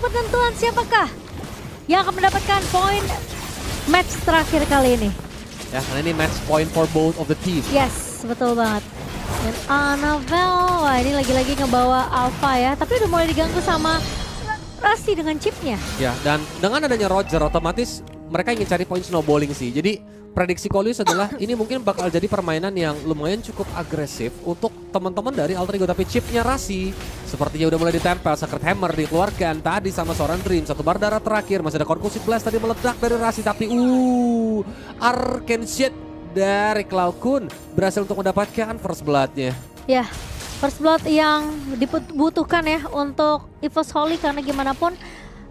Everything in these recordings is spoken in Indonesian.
penentuan siapakah yang akan mendapatkan poin match terakhir kali ini. Ya, karena ini match point for both of the team. Yes, betul banget. Dan Annabelle, wah ini lagi-lagi ngebawa Alpha ya. Tapi udah mulai diganggu sama Rasi dengan chipnya. Ya, dan dengan adanya Roger otomatis mereka ingin cari poin snowballing sih. Jadi prediksi Kolius adalah ini mungkin bakal jadi permainan yang lumayan cukup agresif untuk teman-teman dari Alter Ego. Tapi chipnya Rasi sepertinya udah mulai ditempel. Secret Hammer dikeluarkan tadi sama seorang Dream. Satu bar darah terakhir, masih ada Concussive Blast tadi meledak dari Rasi. Tapi Arcane Shit dari Cloud berhasil untuk mendapatkan first blood-nya. Ya, first blood yang dibutuhkan ya untuk EVOS Holy, karena gimana pun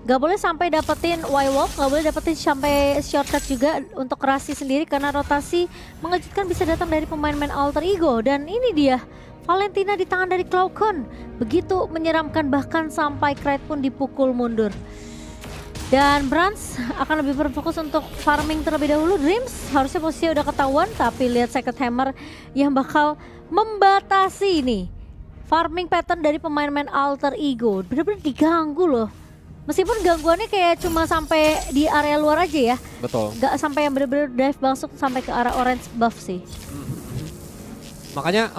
gak boleh sampai dapetin Y-Walk, gak boleh dapetin sampai shortcut juga untuk Rasi sendiri, karena rotasi mengejutkan bisa datang dari pemain-pemain Alter Ego. Dan ini dia, Valentina di tangan dari Cloud, begitu menyeramkan, bahkan sampai Kraid pun dipukul mundur. Dan Brans akan lebih berfokus untuk farming terlebih dahulu. Dreams harusnya posisinya udah ketahuan, tapi lihat Secret Hammer yang bakal membatasi ini farming pattern dari pemain-pemain Alter Ego. Bener-bener diganggu loh. Meskipun gangguannya kayak cuma sampai di area luar aja ya. Betul. Gak sampai yang bener-bener dive masuk sampai ke arah orange buff sih. Makanya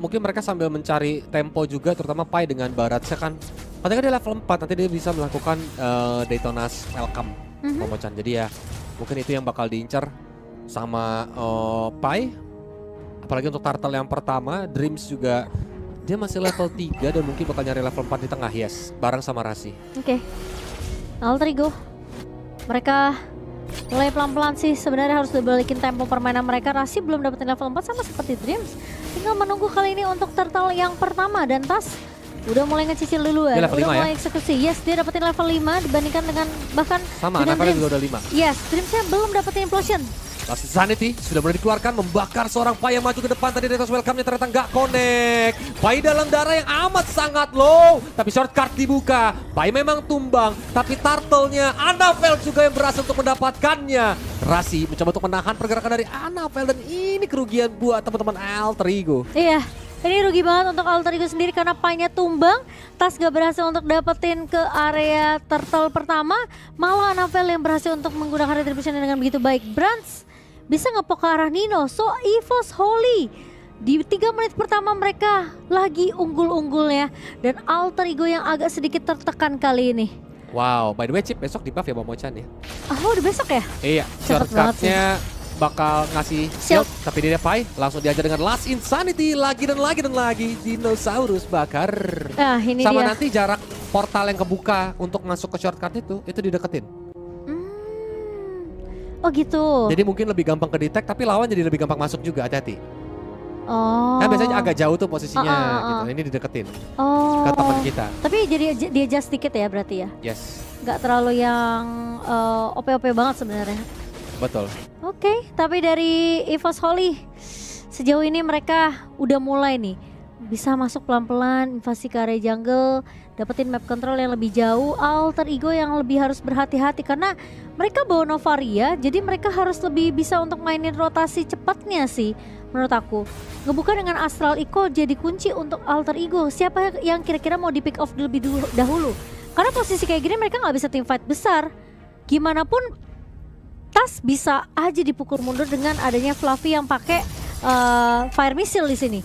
mungkin mereka sambil mencari tempo juga, terutama Pai dengan Baratnya kan. Katanya dia level 4, nanti dia bisa melakukan Daytona's Welcome Momochan. Jadi ya mungkin itu yang bakal diincar sama Pai. Apalagi untuk Turtle yang pertama, Dreams juga dia masih level 3 dan mungkin bakal nyari level 4 di tengah, yes, bareng sama Rasi. Oke. Alter Ego, mereka mulai pelan-pelan sih sebenarnya harus dibalikin tempo permainan mereka. Rasi belum dapetin level 4 sama seperti Dreams. Tinggal menunggu kali ini untuk Turtle yang pertama, dan Tas udah mulai ngecicil duluan. Dia level udah 5 mulai ya? eksekusi. Yes, dia dapetin level 5 dibandingkan dengan bahkan Sama, dengan levelnya Dreams. juga udah 5. Yes, Dreamsnya belum dapetin implosion. Last Insanity sudah mulai dikeluarkan, membakar seorang Pai yang maju ke depan. Tadi Daytona's Welcome-nya ternyata nggak connect. Pai dalam darah yang amat sangat low, tapi shortcut dibuka. Pai memang tumbang, tapi Turtle-nya Annabelle juga yang berhasil untuk mendapatkannya. Rasi mencoba untuk menahan pergerakan dari Annabelle, dan ini kerugian buat teman-teman Alter Ego. Iya, ini rugi banget untuk Alter Ego sendiri karena Pai-nya tumbang. Tas gak berhasil untuk dapetin ke area Turtle pertama, malah Annabelle yang berhasil untuk menggunakan retribution dengan begitu baik. Brans bisa ngepok ke arah Nino. So EVOS Holy di 3 menit pertama mereka lagi unggul-unggulnya, dan Alter Ego yang agak sedikit tertekan kali ini. Wow, by the way Chip besok di buff ya Momochan ya? Oh udah besok ya? Iya, Cepet banget sih. shortcutnya bakal ngasih shield, tapi dia Pai langsung diajar dengan Last Insanity lagi dan lagi dan lagi. Dinosaurus bakar. Nah ini Sama dia. nanti jarak portal yang kebuka untuk masuk ke shortcut itu dideketin. Oh gitu. Jadi mungkin lebih gampang kedetek, tapi lawan jadi lebih gampang masuk juga, hati-hati. Oh. Kan biasanya agak jauh tuh posisinya gitu, ini dideketin Oh. ke teman kita. Tapi jadi dia adjust dikit ya berarti ya? Yes, Gak terlalu yang OP-OP banget sebenarnya. betul. Oke, tapi dari EVOS Holy sejauh ini mereka udah mulai nih bisa masuk pelan-pelan invasi ke area jungle, dapetin map control yang lebih jauh. Alter Ego yang lebih harus berhati-hati karena mereka bawa Novaria, jadi mereka harus lebih bisa untuk mainin rotasi cepatnya sih menurut aku. Ngebuka dengan Astral Echo jadi kunci untuk Alter Ego. Siapa yang kira-kira mau di pick off lebih dahulu? Karena posisi kayak gini mereka nggak bisa team fight besar. Gimana pun Tas bisa aja dipukul mundur dengan adanya Fluffy yang pakai fire missile di sini.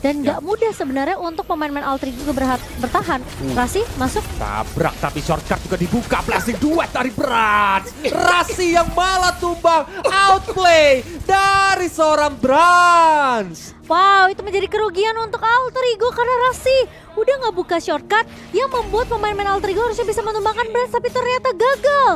Dan nggak mudah sebenarnya untuk pemain-pemain Alter Ego bertahan. Rasi masuk. Tabrak tapi shortcut juga dibuka, blasting duet dari Brans. Rasi yang malah tumbang, outplay dari seorang Brans. Wow, itu menjadi kerugian untuk Alter Ego karena Rasi udah nggak buka shortcut yang membuat pemain-pemain Alter Ego harusnya bisa menumbangkan Brans, tapi ternyata gagal.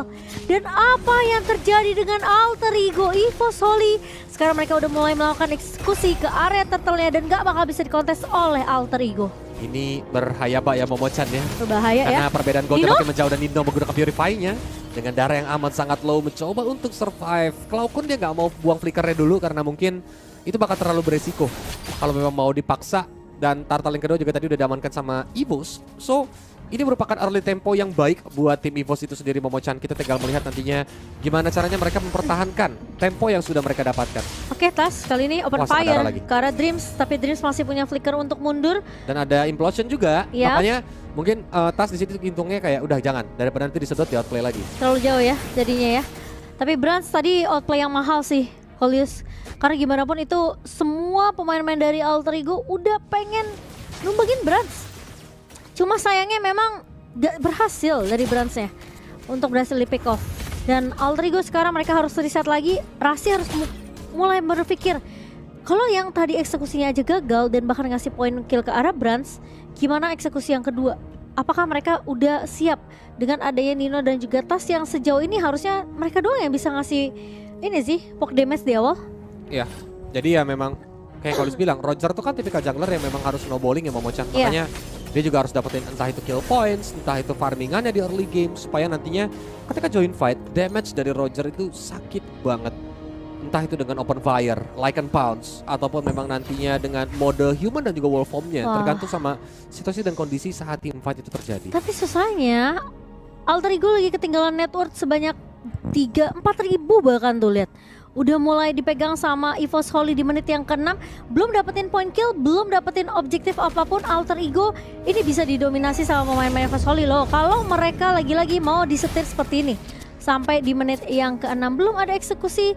Dan apa yang terjadi dengan Alter Ego EVOS Holy? Sekarang mereka udah mulai melakukan eksekusi ke area turtle-nya dan gak bakal bisa dikontes oleh Alter Ego. Ini berbahaya Pak ya Momochan ya. Berbahaya ya. Karena perbedaan goldnya Nino? makin menjauh dan Nino menggunakan Purify-nya dengan darah yang amat sangat low mencoba untuk survive. Cloud dia nggak mau buang flickernya dulu karena mungkin itu bakal terlalu beresiko kalau memang mau dipaksa. Dan Turtle yang kedua juga tadi udah diamankan sama EVOS. So ini merupakan early tempo yang baik buat tim EVOS itu sendiri Momochan. Kita tinggal melihat nantinya gimana caranya mereka mempertahankan tempo yang sudah mereka dapatkan. Oke, Tas kali ini open Wah, sama fire darah lagi. ke arah Dreams, tapi Dreams masih punya flicker untuk mundur. Dan ada implosion juga, Iya. makanya Mungkin Tas di situ hintungnya kayak udah jangan daripada nanti disedot di outplay lagi. Terlalu jauh ya jadinya ya. Tapi Brands tadi outplay yang mahal sih, Holius. Karena gimana pun itu semua pemain-pemain dari Alter Ego udah pengen numbangin Brands. Cuma sayangnya memang gak berhasil dari Brandsnya untuk berhasil di pick off. Dan Alter Ego sekarang mereka harus reset lagi. Rasi harus mulai berpikir, kalau yang tadi eksekusinya aja gagal dan bahkan ngasih poin kill ke arah Brands, gimana eksekusi yang kedua? Apakah mereka udah siap dengan adanya Nino dan juga Tas yang sejauh ini harusnya mereka doang yang bisa ngasih ini sih poke damage di awal? Iya, jadi ya memang kayak kalau bilang Roger tuh kan tipikal jungler yang memang harus snowballing ya Momochan. Makanya dia juga harus dapetin entah itu kill points, entah itu farmingannya di early game supaya nantinya ketika join fight damage dari Roger itu sakit banget. Entah itu dengan open fire, Lycan Pounce, ataupun memang nantinya dengan mode human dan juga wolf form-nya. Tergantung sama situasi dan kondisi saat team fight itu terjadi. Tapi susahnya Alter Ego lagi ketinggalan net worth sebanyak 3-4 ribu bahkan tuh lihat. Udah mulai dipegang sama EVOS Holy di menit yang ke-6, belum dapetin point kill, belum dapetin objektif apapun. Alter Ego ini bisa didominasi sama pemain-pemain EVOS Holy loh. Kalau mereka lagi-lagi mau disetir seperti ini. Sampai di menit yang ke-6 belum ada eksekusi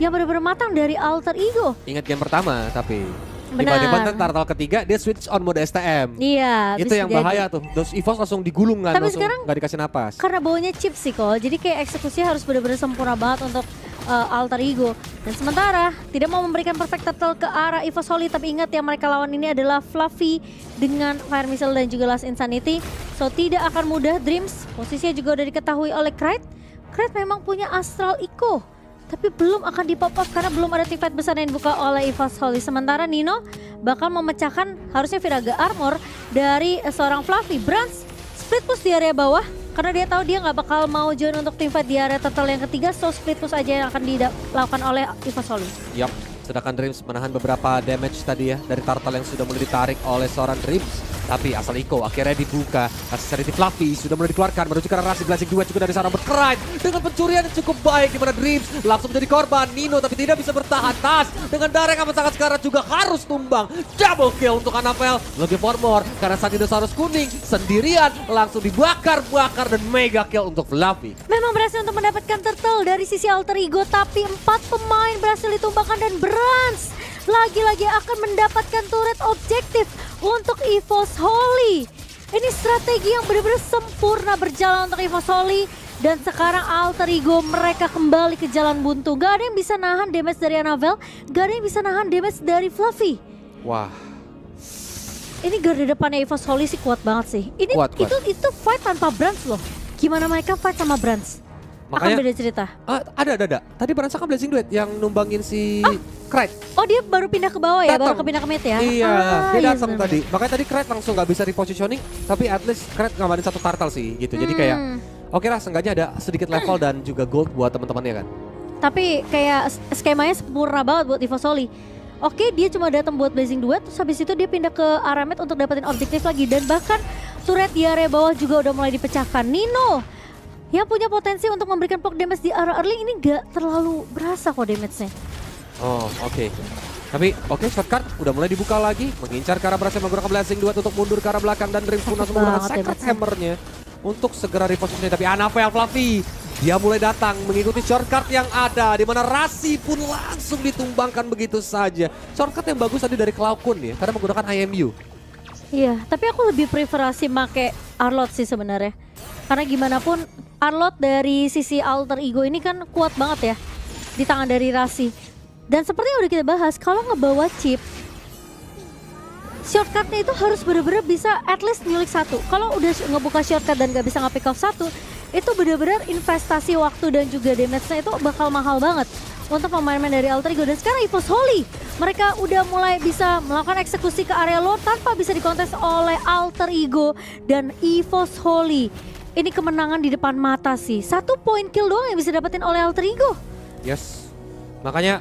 yang benar-benar matang dari Alter Ego. Ingat game pertama tapi Benar. tiba-tiba turtle ketiga dia switch on mode STM. Iya, Itu yang bahaya tuh. Terus EVOS langsung digulung kan, tapi langsung sekarang gak dikasih napas. karena baunya chip sih kok, jadi kayak eksekusinya harus benar-benar sempurna banget untuk Alter Ego. Dan sementara tidak mau memberikan perfect turtle ke arah EVOS Holy, tapi ingat yang mereka lawan ini adalah Fluffy dengan Fire Missile dan juga Last Insanity. So tidak akan mudah Dreams, posisinya juga udah diketahui oleh Krite. Krite memang punya Astral Echo, tapi belum akan di pop up karena belum ada teamfight besar yang dibuka oleh EVOS Holy. Sementara Nino bakal memecahkan harusnya Viraga Armor dari seorang Fluffy. Brands split push di area bawah karena dia tahu dia nggak bakal mau join untuk teamfight di area turtle yang ketiga. So split push aja yang akan dilakukan oleh EVOS Holy. Yup, sedangkan Dreams menahan beberapa damage tadi ya dari turtle yang sudah mulai ditarik oleh seorang Dreams. Tapi asal Iko akhirnya dibuka. Asserity Fluffy sudah mulai dikeluarkan menuju ke arah Rasi Blazing 2 juga dari seorang berkerai dengan pencurian yang cukup baik di mana Dreams langsung menjadi korban. Nino tapi tidak bisa bertahan. Tas dengan darah yang amat sangat sekarang juga harus tumbang. Double kill untuk Anapel. Looking for more karena saat dinosaurus kuning sendirian langsung dibakar-bakar dan mega kill untuk Fluffy. Memang berhasil untuk mendapatkan turtle dari sisi Alter Ego, tapi 4 pemain berhasil ditumbangkan dan Brands lagi-lagi akan mendapatkan turret objektif untuk EVOS Holy. Ini strategi yang benar-benar sempurna berjalan untuk EVOS Holy. Dan sekarang Alter Ego mereka kembali ke jalan buntu. Gak ada yang bisa nahan damage dari Annabelle, gak ada yang bisa nahan damage dari Fluffy. Wah, Ini garda depannya EVOS Holy sih kuat banget sih. Ini Kuat. itu fight tanpa Brands loh. Gimana mereka fight sama Brands? Akan makanya beda cerita. ada. Tadi beransakan Blazing Duet yang numbangin si Krite. Oh dia baru pindah ke bawah ya, Datang. baru pindah ke mid ya? Iya, dia iya datang benar-benar. tadi. Makanya tadi Krite langsung gak bisa repositioning, tapi at least Krite ngamarin satu turtle sih gitu. Jadi kayak oke lah, seenggaknya ada sedikit level dan juga gold buat teman-temannya kan. Tapi kayak skemanya sempurna banget buat EVOS Holy. Oke, dia cuma datang buat Blazing Duet, terus habis itu dia pindah ke area mid untuk dapetin objektif lagi. Dan bahkan turret di area bawah juga udah mulai dipecahkan. Nino yang punya potensi untuk memberikan poke damage di area early ini gak terlalu berasa kok damage-nya. Oh, oke. Tapi oke, shortcut udah mulai dibuka lagi, mengincar ke arah berhasil menggunakan Blazing Duet untuk mundur ke arah belakang dan Dreams pun langsung menggunakan banget Sacred damage-nya. Hammer-nya untuk segera repositioning. Tapi Anapel Fluffy dia mulai datang mengikuti shortcut yang ada di mana Rasi pun langsung ditumbangkan begitu saja. Shortcut yang bagus tadi dari Cloudkun ya, karena menggunakan IMU. Iya, tapi aku lebih preferasi make Arlot sih sebenarnya. Karena gimana pun Arlot dari sisi Alter Ego ini kan kuat banget ya di tangan dari Rasi. Dan seperti yang udah kita bahas, kalau ngebawa chip, shortcutnya itu harus benar-benar bisa at least nyulik satu. Kalau udah ngebuka shortcut dan gak bisa nge-pick off satu, itu benar-benar investasi waktu dan juga damage-nya itu bakal mahal banget untuk pemain-pemain dari Alter Ego. Dan sekarang EVOS Holy, mereka udah mulai bisa melakukan eksekusi ke area luar tanpa bisa dikontes oleh Alter Ego dan EVOS Holy. Ini kemenangan di depan mata sih. 1 point kill doang yang bisa dapetin oleh Alter Ego. Yes. Makanya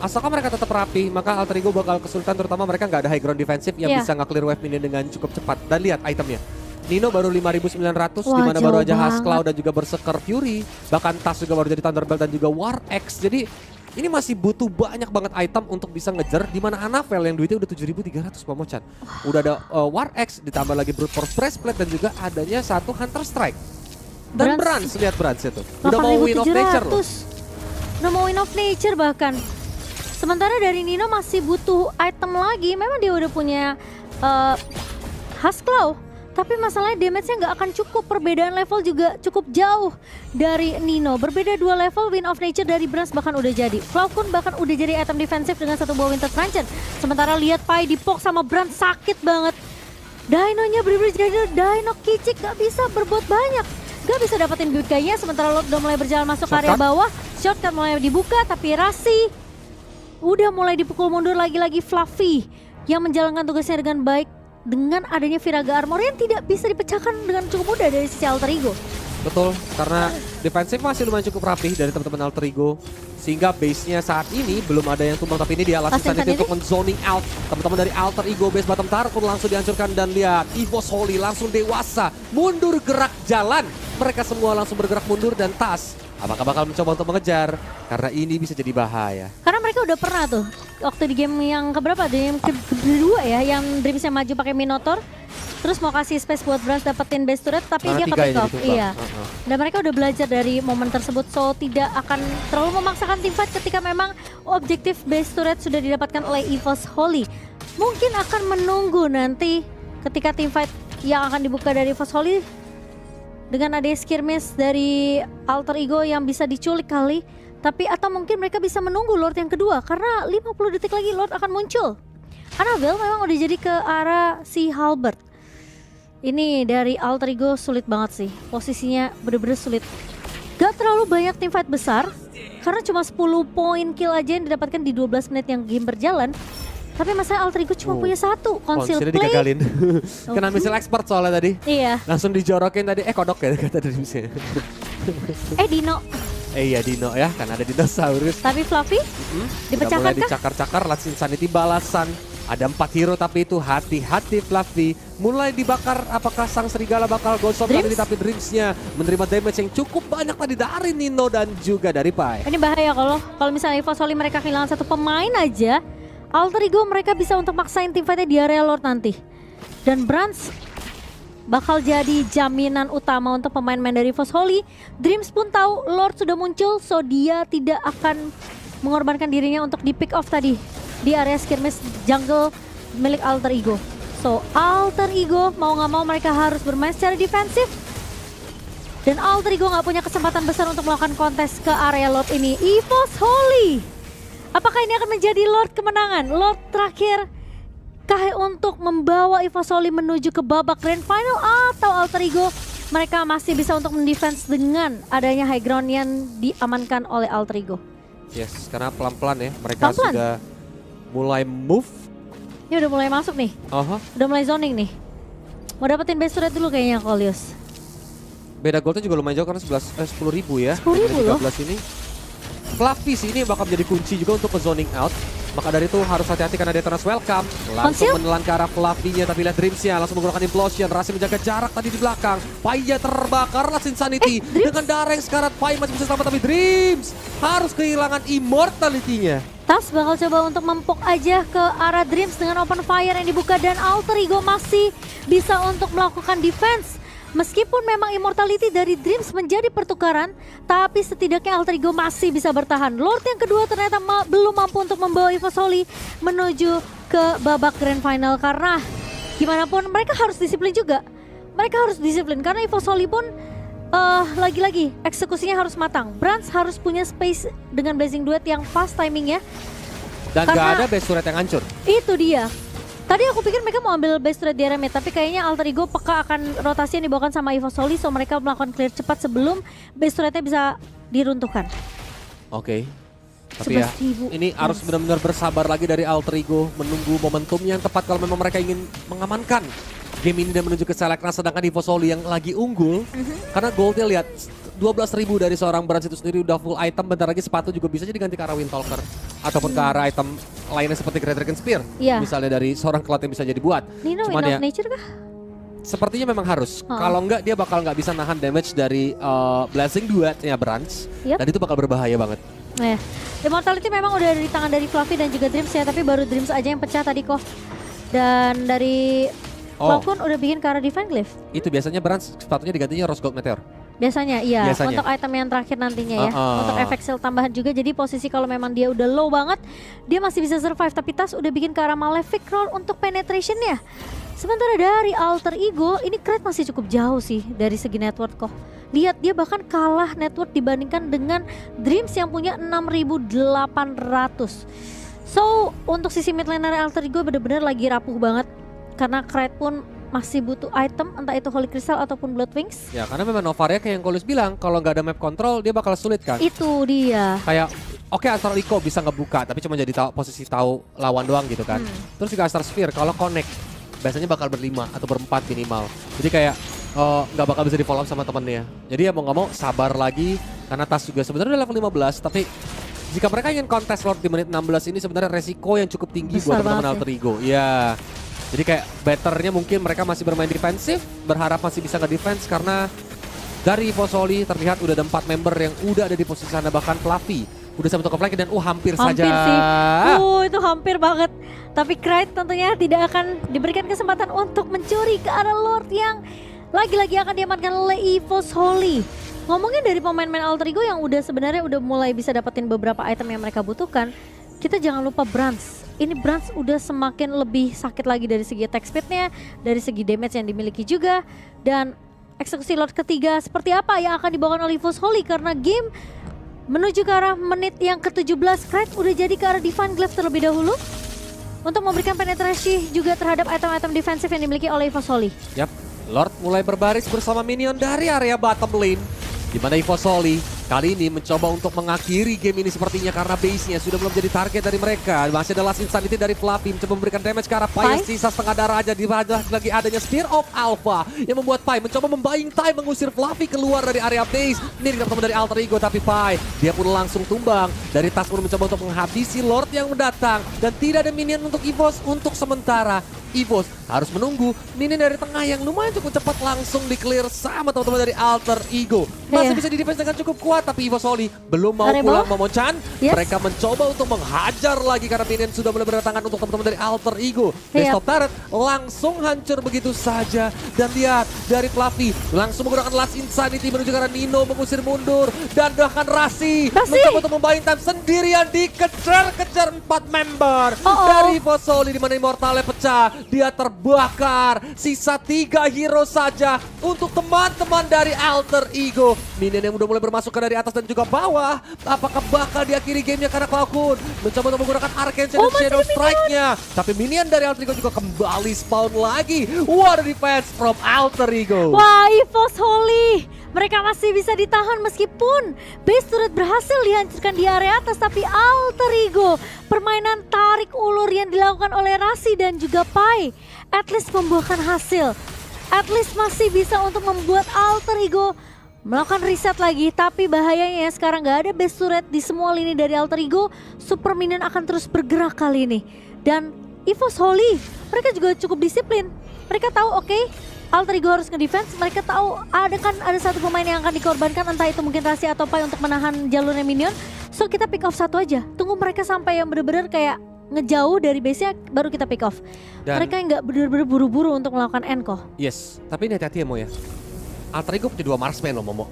asalkan mereka tetap rapi, maka Alter Ego bakal kesulitan, terutama mereka nggak ada high ground defensif yang Iya. bisa nge-clear wave minion dengan cukup cepat. Dan lihat itemnya. Nino baru 5.900 Wah, di mana jauh baru aja banget. Huskclaw dan juga Berserker Fury. Bahkan Tas juga baru jadi Thunderbolt dan juga War X. Jadi ini masih butuh banyak banget item untuk bisa ngejar, di mana Annabelle yang duitnya udah 7.300 Pomochan. Udah ada War Axe, ditambah lagi Brute Force Breastplate dan juga adanya satu Hunter Strike. Dan Brans, lihat Brans itu. Udah mau Win of Nature loh. Udah mau Win of Nature bahkan. Sementara dari Nino masih butuh item lagi. Memang dia udah punya Huskclaw. Tapi masalahnya damage-nya nggak akan cukup. Perbedaan level juga cukup jauh dari Nino. Berbeda 2 level, Win of Nature dari Brans bahkan udah jadi. Falcon bahkan udah jadi item defensif dengan satu buah Winter Truncheon. Sementara lihat Pai dipok sama Brans sakit banget. Dino-nya bener-bener jadi Dino kicik, gak bisa berbuat banyak. Gak bisa dapetin build kayaknya. Sementara Lord udah mulai berjalan masuk ke area bawah. Shortcut mulai dibuka, tapi Rasi udah mulai dipukul mundur lagi-lagi. Fluffy yang menjalankan tugasnya dengan baik. Dengan adanya Viraga Armor yang tidak bisa dipecahkan dengan cukup mudah dari sisi Alter Ego. Betul, karena defensif masih lumayan cukup rapih dari teman-teman Alter Ego. Sehingga base-nya saat ini belum ada yang tumbang, tapi ini dia alasan itu untuk men-zoning out. Teman-teman dari Alter Ego base bottom tower pun langsung dihancurkan dan lihat EVOS Holy langsung dewasa. Mundur gerak jalan. Mereka semua langsung bergerak mundur dan tas. Apakah bakal mencoba untuk mengejar? Karena ini bisa jadi bahaya. Karena mereka udah pernah tuh waktu di game yang keberapa? Di game kedua ya, yang Dreamsnya maju pakai Minotaur. Terus mau kasih space buat Brans dapetin base turret, tapi dia ke pick off. Iya. Dan mereka udah belajar dari momen tersebut, so tidak akan terlalu memaksakan teamfight ketika memang objektif base turret sudah didapatkan oleh EVOS Holy. Mungkin akan menunggu nanti ketika teamfight yang akan dibuka dari EVOS Holy dengan ada skirmish dari Alter Ego yang bisa diculik kali. Tapi atau mungkin mereka bisa menunggu Lord yang kedua karena 50 detik lagi Lord akan muncul. Annabelle memang udah jadi ke arah si Halberd. Ini dari Alter Ego sulit banget sih. Posisinya bener-bener sulit. Gak terlalu banyak teamfight besar karena cuma 10 poin kill aja yang didapatkan di 12 menit yang game berjalan. Tapi masalah Alter Ego cuma punya satu, Conceal Play. Digagalin. Kena misil expert soalnya tadi. Iya. Langsung dijorokin tadi, kodok ya kata dari misalnya. Dino. Iya Dino ya, kan ada dinosaurus. Tapi Fluffy dipecahkan mulai dicakar-cakar, Last Insanity balasan. Ada 4 hero tapi itu hati-hati Fluffy. Mulai dibakar, apakah sang serigala bakal gosok kali ini, tapi Dreams-nya menerima damage yang cukup banyak tadi dari Nino dan juga dari Pai. Ini bahaya kalau misalnya EVOS Holy mereka kehilangan satu pemain aja. Alter Ego mereka bisa untuk maksain teamfightnya di area Lord nanti. Dan Brans bakal jadi jaminan utama untuk pemain-pemain dari EVOS Holy. Dreams pun tahu Lord sudah muncul, so dia tidak akan mengorbankan dirinya untuk di pick off tadi di area skirmish jungle milik Alter Ego. So Alter Ego mau nggak mau mereka harus bermain secara defensif. Dan Alter Ego nggak punya kesempatan besar untuk melakukan kontes ke area Lord ini. EVOS Holy, apakah ini akan menjadi Lord kemenangan? Lord terakhir kah untuk membawa EVOS Holy menuju ke babak grand final, atau Alter Ego mereka masih bisa untuk mendefense dengan adanya high ground yang diamankan oleh Alter Ego? Yes, karena pelan-pelan ya mereka sudah mulai move. Ini udah mulai masuk nih. Udah mulai zoning nih. Mau dapetin base turret dulu kayaknya Coleus. Beda goldnya juga lumayan jauh karena 10.000 ya. 10.000 loh. ini. Fluffy sih ini bakal menjadi kunci juga untuk ke zoning out. Maka dari itu harus hati-hati karena dia terus welcome. Langsung menelan ke arah Fluffy-nya, tapi lihat Dreams-nya langsung menggunakan Implosion. Rasi menjaga jarak tadi di belakang. Pai-nya terbakar, Last Insanity. Dengan darah yang sekarat, Pai masih bisa selamat, tapi Dreams harus kehilangan immortality-nya. Tas bakal coba untuk mempok aja ke arah Dreams dengan open fire yang dibuka, dan Alter Ego masih bisa untuk melakukan defense. Meskipun memang immortality dari Dreams menjadi pertukaran, tapi setidaknya Alter Ego masih bisa bertahan. Lord yang kedua ternyata belum mampu untuk membawa EVOS Holy menuju ke babak grand final, karena gimana pun mereka harus disiplin juga. Mereka harus disiplin karena EVOS Holy pun lagi-lagi eksekusinya harus matang. Brans harus punya space dengan Blazing Duet yang fast timingnya. Dan gak ada base turret yang hancur. Itu dia. Tadi aku pikir mereka mau ambil base turret di area mid, tapi kayaknya Alter Ego peka akan rotasi yang dibawakan sama EVOS Holy, so mereka melakukan clear cepat sebelum base turretnya bisa diruntuhkan. Oke. Tapi ya, ini harus benar-benar bersabar lagi dari Alter Ego, menunggu momentum yang tepat kalau memang mereka ingin mengamankan game ini dan menuju ke Seleknas, sedangkan EVOS Holy yang lagi unggul. Karena goldnya lihat 12.000 dari seorang Brans itu sendiri udah full item, bentar lagi sepatu juga bisa jadi ganti ke arah Windtalker. Ataupun ke arah item lainnya seperti Great Dragon Spear. Misalnya dari seorang Cloud yang bisa jadi buat. Nino Cuman Wind ya, of Nature kah? sepertinya memang harus. Kalau enggak dia bakal nggak bisa nahan damage dari Blazing Duet-nya Brans. Dan itu bakal berbahaya banget. Nah, Immortality memang udah di tangan dari Fluffy dan juga Dreams ya, tapi baru Dreams aja yang pecah tadi kok. Dan dari Cloud udah bikin ke arah Divine Glyph. Itu biasanya Brans sepatunya digantinya Rose Gold Meteor. Biasanya iya, Biasanya. untuk item yang terakhir nantinya ya. Untuk efek seal tambahan juga, jadi posisi kalau memang dia udah low banget, dia masih bisa survive. Tapi Tas udah bikin ke arah Malefic Roll untuk penetrationnya. Sementara dari Alter Ego, ini Krait masih cukup jauh sih dari segi network kok. Lihat, dia bahkan kalah network dibandingkan dengan Dreams yang punya 6.800. So, untuk sisi mid laner Alter Ego bener-bener lagi rapuh banget. Karena Krait pun masih butuh item, entah itu Holy Crystal ataupun Blood Wings. Ya, karena memang Novaria kayak yang Kolus bilang, kalau nggak ada map control dia bakal sulit kan. Itu dia. Kayak oke, Astral Echo bisa ngebuka, tapi cuma jadi posisi tahu lawan doang gitu kan. Terus juga Astral Sphere kalau connect biasanya bakal berlima atau berempat minimal. Jadi kayak nggak bakal bisa di follow up sama temennya. Jadi ya mau nggak mau sabar lagi karena Tas juga sebenarnya udah level 15, tapi jika mereka ingin kontes Lord di menit 16 ini sebenarnya resiko yang cukup tinggi buat teman-teman Alter Ego. Ya. Jadi kayak betternya mungkin mereka masih bermain defensif, berharap masih bisa nge-defense karena dari Evosoli terlihat udah ada 4 member yang udah ada di posisi sana, bahkan Fluffy udah sampai ke flank dan hampir saja. Sih. Itu hampir banget. Tapi Krait tentunya tidak akan diberikan kesempatan untuk mencuri ke arah Lord yang lagi-lagi akan diamankan oleh Evosoli. Ngomongin dari pemain-pemain Alter Ego yang udah sebenarnya udah mulai bisa dapetin beberapa item yang mereka butuhkan, kita jangan lupa Brans. Ini Brans udah semakin lebih sakit lagi dari segi attack speednya, dari segi damage yang dimiliki juga, dan eksekusi Lord ketiga seperti apa yang akan dibawakan oleh Evosoli karena game menuju ke arah menit yang ke-17. Krait udah jadi ke arah Divine Glyph terlebih dahulu untuk memberikan penetrasi juga terhadap item-item defensif yang dimiliki oleh Evosoli. Yap, Lord mulai berbaris bersama minion dari area bottom lane, di mana Evosoli kali ini mencoba untuk mengakhiri game ini sepertinya karena base-nya sudah belum jadi target dari mereka. Masih ada Last Insanity dari Fluffy mencoba memberikan damage ke arah Pai, sisa setengah darah aja. Lagi adanya Spear of Alpha yang membuat Pai mencoba membuying time mengusir Fluffy keluar dari area base. Ini ketemu dari Alter Ego, tapi Pai dia pun langsung tumbang. Dari Tas pun mencoba untuk menghabisi Lord yang mendatang dan tidak ada minion untuk Evos untuk sementara. Evos harus menunggu minion dari tengah yang lumayan cukup cepat langsung di-clear sama teman-teman dari Alter Ego. Masih bisa di-defense dengan cukup kuat, tapi Evosoli belum mau pulang Momochan. Mereka mencoba untuk menghajar lagi karena minion sudah mulai berdatangan untuk teman-teman dari Alter Ego. Desktop turret langsung hancur begitu saja. Dan lihat dari Fluffy langsung menggunakan Last Insanity menuju ke arah Nino, mengusir mundur. Dan bahkan Rasi mencoba untuk membayang time sendirian, dikejar-kejar 4 member dari Evosoli, di mana Immortalnya pecah. Dia terbakar, sisa 3 hero saja untuk teman-teman dari Alter Ego. Minion yang udah mulai bermasuk ke dari atas dan juga bawah. Apakah bakal diakhiri gamenya karena Cloud mencoba untuk menggunakan Arcane Shadow Strike-nya. Tapi minion dari Alter Ego juga kembali spawn lagi. What a defense from Alter Ego. Wah, Evosoli, mereka masih bisa ditahan meskipun base turret berhasil dihancurkan di area atas. Tapi Alter Ego, permainan tarik ulur yang dilakukan oleh Rasi dan juga Pai, at least membuahkan hasil. At least masih bisa untuk membuat Alter Ego melakukan reset lagi. Tapi bahayanya ya sekarang gak ada base turret di semua lini dari Alter Ego. Super minion akan terus bergerak kali ini. Dan Evosoli, mereka juga cukup disiplin. Mereka tahu Alter Ego harus nge-defense. Mereka tahu ada satu pemain yang akan dikorbankan, entah itu mungkin Rasi atau Pai untuk menahan jalurnya minion. So kita pick off satu aja. Tunggu mereka sampai yang bener-bener kayak ngejauh dari base-nya, baru kita pick off. Dan mereka yang gak bener-bener buru-buru untuk melakukan end kok. Yes, tapi ini hati-hati ya Mo ya. Alter Ego punya 2 marksman loh Momo.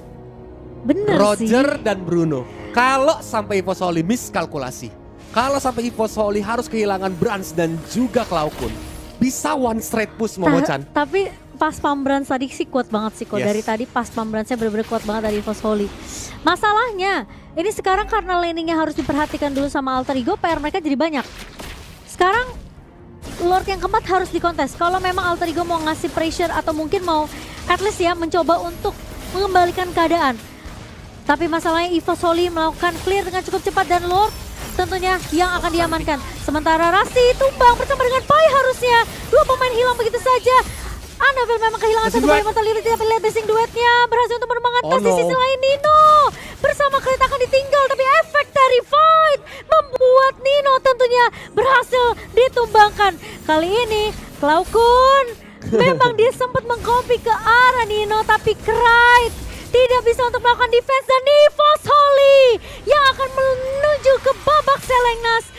Bener Roger sih. dan Bruno. Kalau sampai Evosoli miskalkulasi, kalau sampai Evosoli harus kehilangan Brans dan juga Cloud, bisa one straight push Momo-chan. Tapi pas Pambrans tadi sih kuat banget sih kok. Dari tadi pas Pambransnya bener-bener kuat banget dari Evosoli. Masalahnya ini sekarang karena laningnya harus diperhatikan dulu sama Alter Ego, PR mereka jadi banyak. Sekarang Lord yang keempat harus dikontes. Kalau memang Alter Ego mau ngasih pressure atau mungkin mau at least ya mencoba untuk mengembalikan keadaan. Tapi masalahnya Evosoli melakukan clear dengan cukup cepat dan Lord tentunya yang akan diamankan. Sementara Rasi tumbang bersama dengan Pai harusnya. 2 pemain hilang begitu saja. Annabelle memang kehilangan satu pemain mortality, tapi lihat basing duetnya berhasil untuk menemukan di sisi lain. Nino bersama Krait akan ditinggal, tapi efek dari fight membuat Nino tentunya berhasil ditumbangkan. Kali ini Cloud memang dia sempat mengcopy ke arah Nino, tapi Krait tidak bisa untuk melakukan defense dan EVOS Holy yang akan menuju ke babak Selengnas.